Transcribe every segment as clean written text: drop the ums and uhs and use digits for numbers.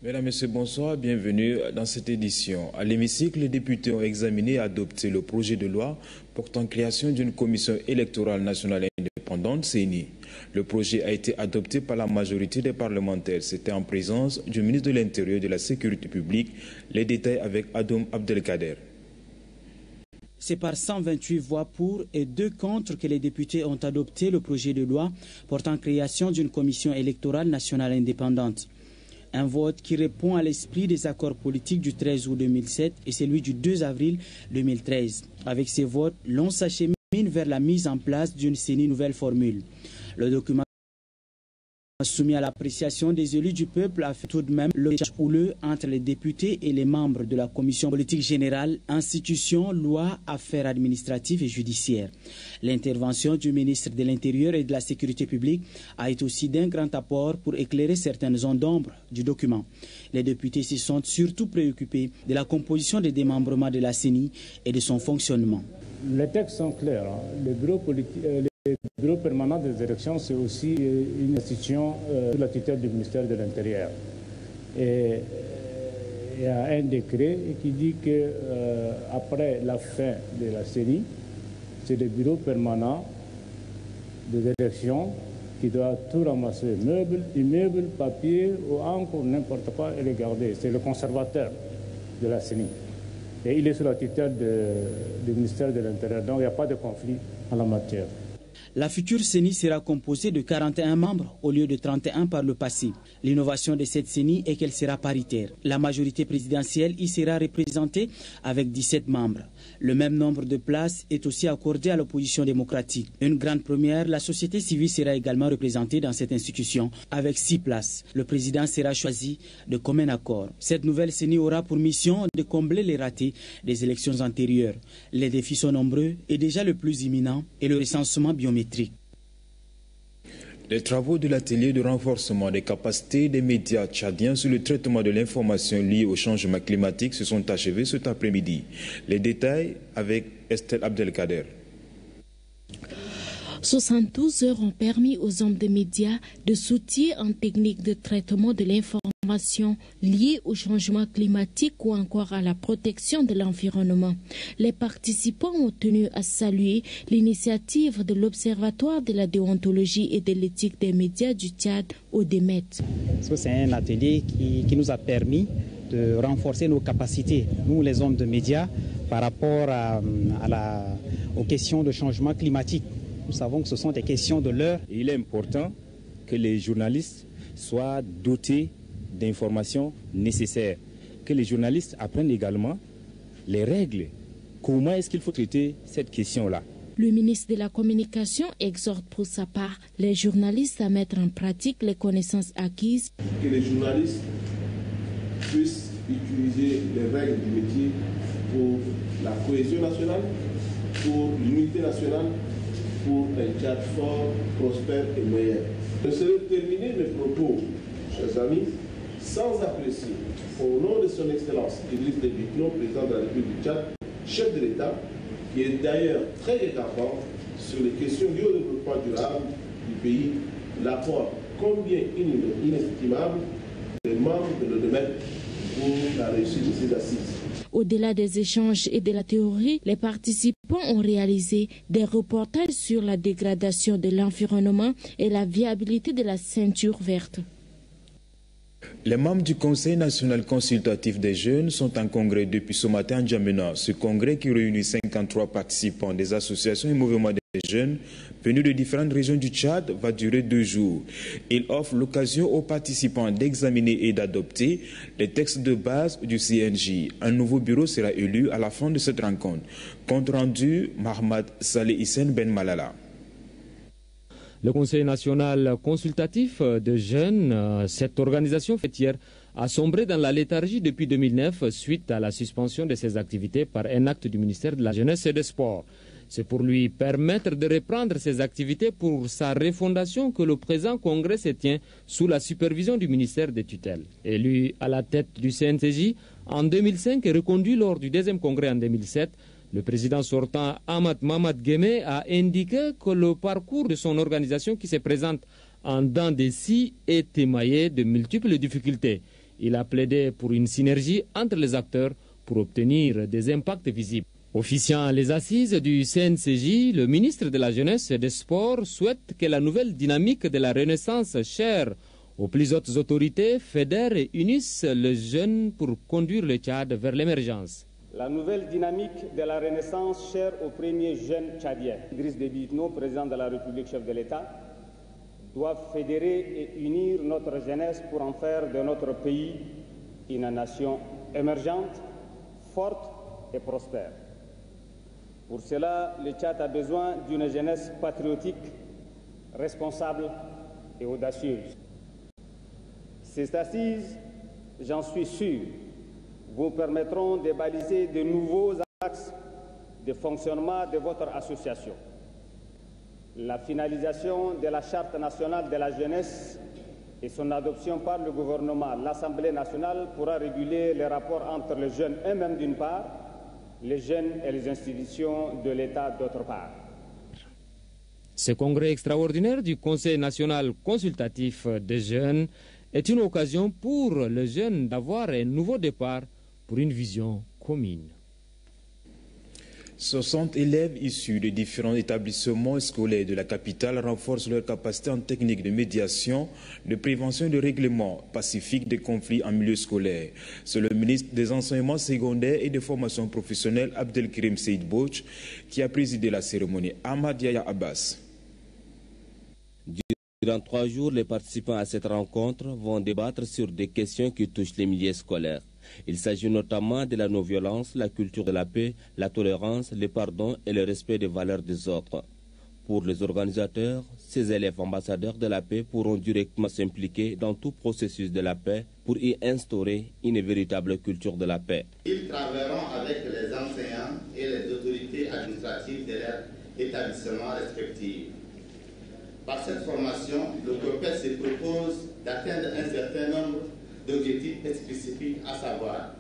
Mesdames, Messieurs, bonsoir, bienvenue dans cette édition. À l'hémicycle, les députés ont examiné et adopté le projet de loi portant création d'une commission électorale nationale indépendante, CENI. Le projet a été adopté par la majorité des parlementaires. C'était en présence du ministre de l'Intérieur et de la Sécurité publique. Les détails avec Adoum Abdelkader. C'est par 128 voix pour et 2 contre que les députés ont adopté le projet de loi portant création d'une commission électorale nationale indépendante. Un vote qui répond à l'esprit des accords politiques du 13 août 2007 et celui du 2 avril 2013. Avec ces votes, l'on s'achemine vers la mise en place d'une CENI nouvelle formule. Le document soumis à l'appréciation des élus du peuple a fait tout de même le échange houleux entre les députés et les membres de la commission politique générale, institutions, lois, affaires administratives et judiciaires. L'intervention du ministre de l'Intérieur et de la Sécurité publique a été aussi d'un grand apport pour éclairer certaines zones d'ombre du document. Les députés se sont surtout préoccupés de la composition des démembrements de la CENI et de son fonctionnement. Les textes sont clairs. Le bureau permanent des élections, c'est aussi une institution sous la tutelle du ministère de l'Intérieur. Et il y a un décret qui dit qu'après la fin de la CENI, c'est le bureau permanent des élections qui doit tout ramasser, meubles, immeubles, papiers ou encore n'importe quoi, et les garder. C'est le conservateur de la CENI. Et il est sous la tutelle du ministère de l'Intérieur, donc il n'y a pas de conflit en la matière. La future CENI sera composée de 41 membres au lieu de 31 par le passé. L'innovation de cette CENI est qu'elle sera paritaire. La majorité présidentielle y sera représentée avec 17 membres. Le même nombre de places est aussi accordé à l'opposition démocratique. Une grande première, la société civile sera également représentée dans cette institution avec 6 places. Le président sera choisi de commun accord. Cette nouvelle CENI aura pour mission de combler les ratés des élections antérieures. Les défis sont nombreux et déjà le plus imminent est le recensement biométrique. Les travaux de l'atelier de renforcement des capacités des médias tchadiens sur le traitement de l'information liée au changement climatique se sont achevés cet après-midi. Les détails avec Estelle Abdelkader. 72 heures ont permis aux hommes de médias de s'outiller en technique de traitement de l'information liée au changement climatique ou encore à la protection de l'environnement. Les participants ont tenu à saluer l'initiative de l'Observatoire de la déontologie et de l'éthique des médias du Tchad, ODEMET. C'est un atelier qui nous a permis de renforcer nos capacités, nous les hommes de médias, par rapport aux questions de changement climatique. Nous savons que ce sont des questions de l'heure. Il est important que les journalistes soient dotés d'informations nécessaires, que les journalistes apprennent également les règles. Comment est-ce qu'il faut traiter cette question-là? Le ministre de la Communication exhorte pour sa part les journalistes à mettre en pratique les connaissances acquises. Que les journalistes puissent utiliser les règles du métier pour la cohésion nationale, pour l'unité nationale, pour un Tchad fort, prospère et meilleur. Je serai terminer mes propos, chers amis, sans apprécier, au nom de son Excellence Idriss Déby Itno, président de la République du Tchad, chef de l'État, qui est d'ailleurs très dégagant sur les questions liées au développement durable du pays, l'apport combien inestimable des membres de l'ODEMET pour la réussite de ces assises. Au-delà des échanges et de la théorie, les participants ont réalisé des reportages sur la dégradation de l'environnement et la viabilité de la ceinture verte. Les membres du Conseil national consultatif des jeunes sont en congrès depuis ce matin à N'Djamena. Ce congrès qui réunit 53 participants des associations et mouvements des jeunes venus de différentes régions du Tchad va durer 2 jours. Il offre l'occasion aux participants d'examiner et d'adopter les textes de base du CNJ. Un nouveau bureau sera élu à la fin de cette rencontre. Compte rendu, Mahmoud Saleh Hissène Ben Malala. Le Conseil national consultatif de jeunes, cette organisation fêtière, a sombré dans la léthargie depuis 2009 suite à la suspension de ses activités par un acte du ministère de la Jeunesse et des Sports. C'est pour lui permettre de reprendre ses activités pour sa refondation que le présent congrès se tient sous la supervision du ministère des tutelles. Élu à la tête du CNCJ en 2005 et reconduit lors du deuxième congrès en 2007, le président sortant Ahmad Mamad Guémé a indiqué que le parcours de son organisation qui se présente en dents de scie est émaillé de multiples difficultés. Il a plaidé pour une synergie entre les acteurs pour obtenir des impacts visibles. Officiant à les assises du CNCJ, le ministre de la Jeunesse et des Sports souhaite que la nouvelle dynamique de la Renaissance chère aux plus hautes autorités fédère et unisse les jeunes pour conduire le Tchad vers l'émergence. La nouvelle dynamique de la Renaissance chère aux premiers jeunes tchadiens, Idriss Déby Itno, président de la République, chef de l'État, doivent fédérer et unir notre jeunesse pour en faire de notre pays une nation émergente, forte et prospère. Pour cela, le Tchad a besoin d'une jeunesse patriotique, responsable et audacieuse. Ces assises, j'en suis sûr, vous permettront de baliser de nouveaux axes de fonctionnement de votre association. La finalisation de la Charte nationale de la jeunesse et son adoption par le gouvernement, l'Assemblée nationale pourra réguler les rapports entre les jeunes eux-mêmes d'une part, les jeunes et les institutions de l'État d'autre part. Ce congrès extraordinaire du Conseil national consultatif des jeunes est une occasion pour les jeunes d'avoir un nouveau départ pour une vision commune. 60 élèves issus de différents établissements scolaires de la capitale renforcent leur capacité en technique de médiation, de prévention et de règlement pacifique des conflits en milieu scolaire. C'est le ministre des Enseignements secondaires et de formation professionnelle Abdelkrim Seyd Bouch qui a présidé la cérémonie. Ahmad Yaya Abbas. Durant 3 jours, les participants à cette rencontre vont débattre sur des questions qui touchent les milieux scolaires. Il s'agit notamment de la non-violence, la culture de la paix, la tolérance, le pardon et le respect des valeurs des autres. Pour les organisateurs, ces élèves ambassadeurs de la paix pourront directement s'impliquer dans tout processus de la paix pour y instaurer une véritable culture de la paix. Ils travailleront avec les enseignants et les autorités administratives de leurs établissements respectifs. Par cette formation, le COPES se propose d'atteindre un certain nombre d'objectifs spécifiques, à savoir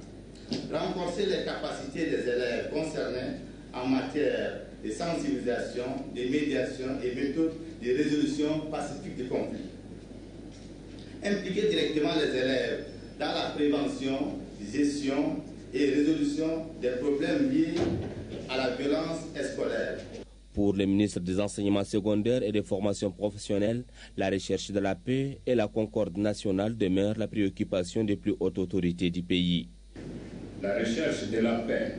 renforcer les capacités des élèves concernés en matière de sensibilisation, de médiation et méthodes de résolution pacifique des conflits. Impliquer directement les élèves dans la prévention, gestion et résolution des problèmes liés à la violence scolaire. Pour le ministre des Enseignements secondaires et des formations professionnelles, la recherche de la paix et la concorde nationale demeurent la préoccupation des plus hautes autorités du pays. La recherche de la paix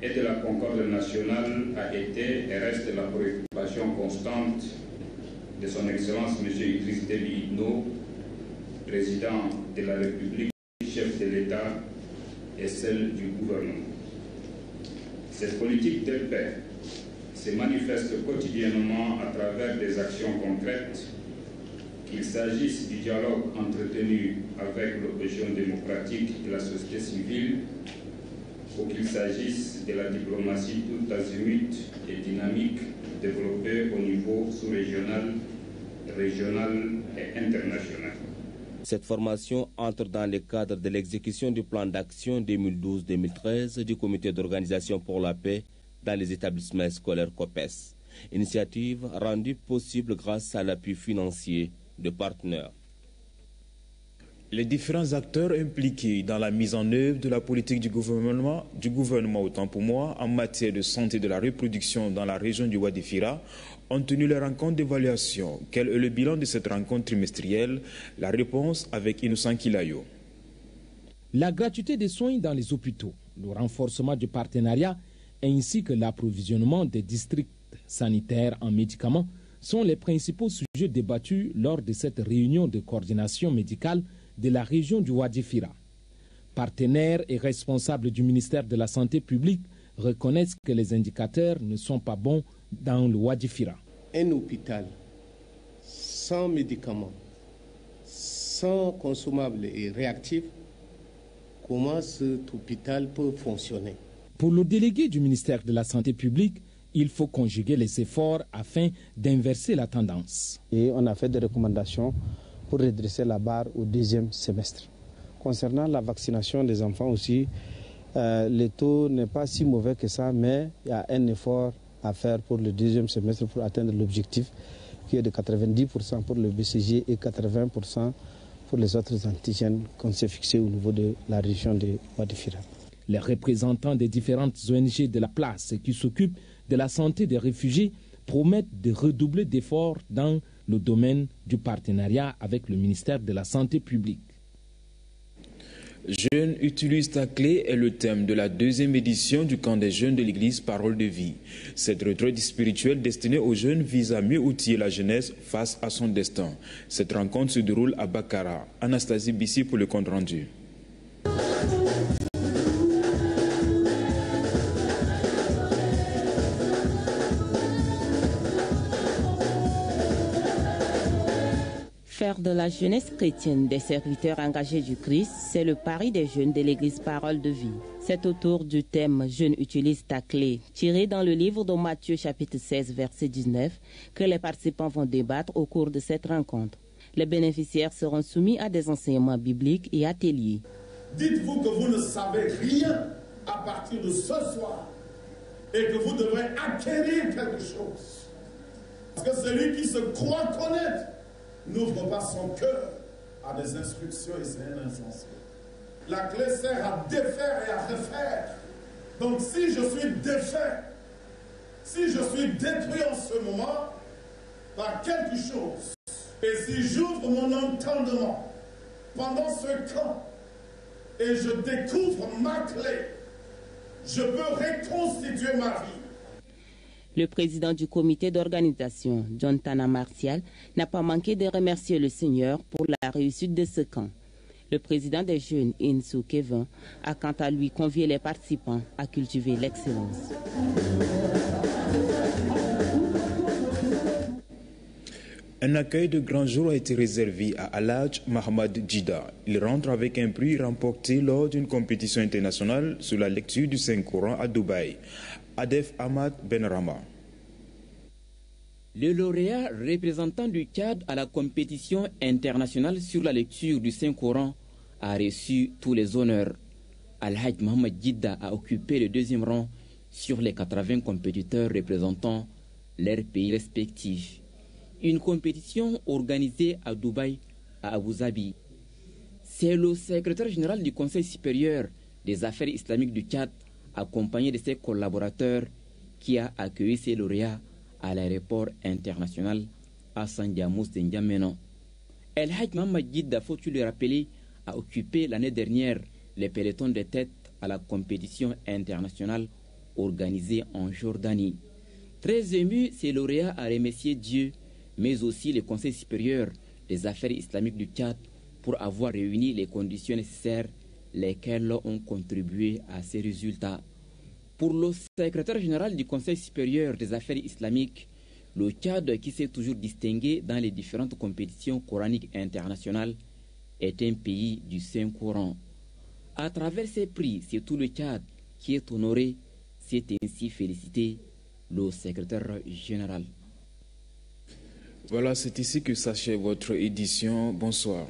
et de la concorde nationale a été et reste la préoccupation constante de son Excellence M. Idriss Déby Itno, président de la République, chef de l'État et celle du gouvernement. Cette politique de paix se manifeste quotidiennement à travers des actions concrètes, qu'il s'agisse du dialogue entretenu avec l'opposition démocratique et la société civile, ou qu'il s'agisse de la diplomatie tout azimut et dynamique développée au niveau sous-régional, régional et international. Cette formation entre dans le cadre de l'exécution du plan d'action 2012-2013 du Comité d'organisation pour la paix dans les établissements scolaires COPES. Initiative rendue possible grâce à l'appui financier de partenaires. Les différents acteurs impliqués dans la mise en œuvre de la politique du gouvernement autant pour moi, en matière de santé de la reproduction dans la région du Wadi Fira, ont tenu leur rencontre d'évaluation. Quel est le bilan de cette rencontre trimestrielle? La réponse avec Innocent Kilayo. La gratuité des soins dans les hôpitaux, le renforcement du partenariat ainsi que l'approvisionnement des districts sanitaires en médicaments sont les principaux sujets débattus lors de cette réunion de coordination médicale de la région du Wadi Fira. Partenaires et responsables du ministère de la Santé publique reconnaissent que les indicateurs ne sont pas bons dans le Wadi Fira. Un hôpital sans médicaments, sans consumables et réactifs, comment cet hôpital peut fonctionner? Pour le délégué du ministère de la Santé publique, il faut conjuguer les efforts afin d'inverser la tendance. Et on a fait des recommandations pour redresser la barre au deuxième semestre. Concernant la vaccination des enfants aussi, le taux n'est pas si mauvais que ça, mais il y a un effort à faire pour le deuxième semestre pour atteindre l'objectif qui est de 90% pour le BCG et 80% pour les autres antigènes qu'on s'est fixés au niveau de la région de Ouadifira. Les représentants des différentes ONG de la place qui s'occupent de la santé des réfugiés promettent de redoubler d'efforts dans le domaine du partenariat avec le ministère de la Santé publique. Jeunes utilisent ta clé est le thème de la 2e édition du camp des jeunes de l'église Parole de Vie. Cette retraite spirituelle destinée aux jeunes vise à mieux outiller la jeunesse face à son destin. Cette rencontre se déroule à Bakara. Anastasie Bissi pour le compte rendu. Faire de la jeunesse chrétienne des serviteurs engagés du Christ, c'est le pari des jeunes de l'église Parole de Vie. C'est autour du thème « Jeunes utilisent ta clé » tiré dans le livre de Matthieu chapitre 16 verset 19 que les participants vont débattre au cours de cette rencontre. Les bénéficiaires seront soumis à des enseignements bibliques et ateliers. Dites-vous que vous ne savez rien à partir de ce soir et que vous devrez acquérir quelque chose. Parce que celui qui se croit connaître n'ouvre pas son cœur à des instructions et c'est un insensé. La clé sert à défaire et à refaire. Donc si je suis défait, si je suis détruit en ce moment par quelque chose, et si j'ouvre mon entendement pendant ce camp et je découvre ma clé, je peux reconstituer ma vie. Le président du comité d'organisation, John Tana Martial, n'a pas manqué de remercier le Seigneur pour la réussite de ce camp. Le président des jeunes, Insou Kevin, a quant à lui convié les participants à cultiver l'excellence. Un accueil de grand jour a été réservé à Alhaj Mohamed Djida. Il rentre avec un prix remporté lors d'une compétition internationale sur la lecture du Saint-Coran à Dubaï. Adef Ahmad Benrama. Le lauréat représentant du Tchad à la compétition internationale sur la lecture du Saint-Coran a reçu tous les honneurs. Alhaj Mohamed Djida a occupé le 2e rang sur les 80 compétiteurs représentant leurs pays respectifs. Une compétition organisée à Dubaï, à Abu Dhabi. C'est le secrétaire général du Conseil supérieur des affaires islamiques du Tchad, accompagné de ses collaborateurs, qui a accueilli ses lauréats à l'aéroport international Hassan Diamous de N'Djamena. El Hadj Mohamed Djida, faut-il le rappeler, a occupé l'année dernière les pelotons de tête à la compétition internationale organisée en Jordanie. Très ému, ses lauréats a remercié Dieu, mais aussi le Conseil supérieur des affaires islamiques du Tchad pour avoir réuni les conditions nécessaires lesquels ont contribué à ces résultats. Pour le secrétaire général du Conseil supérieur des affaires islamiques, le Tchad, qui s'est toujours distingué dans les différentes compétitions coraniques internationales, est un pays du Saint-Coran. À travers ces prix, c'est tout le Tchad qui est honoré. C'est ainsi félicité le secrétaire général. Voilà, c'est ici que s'achève votre édition. Bonsoir.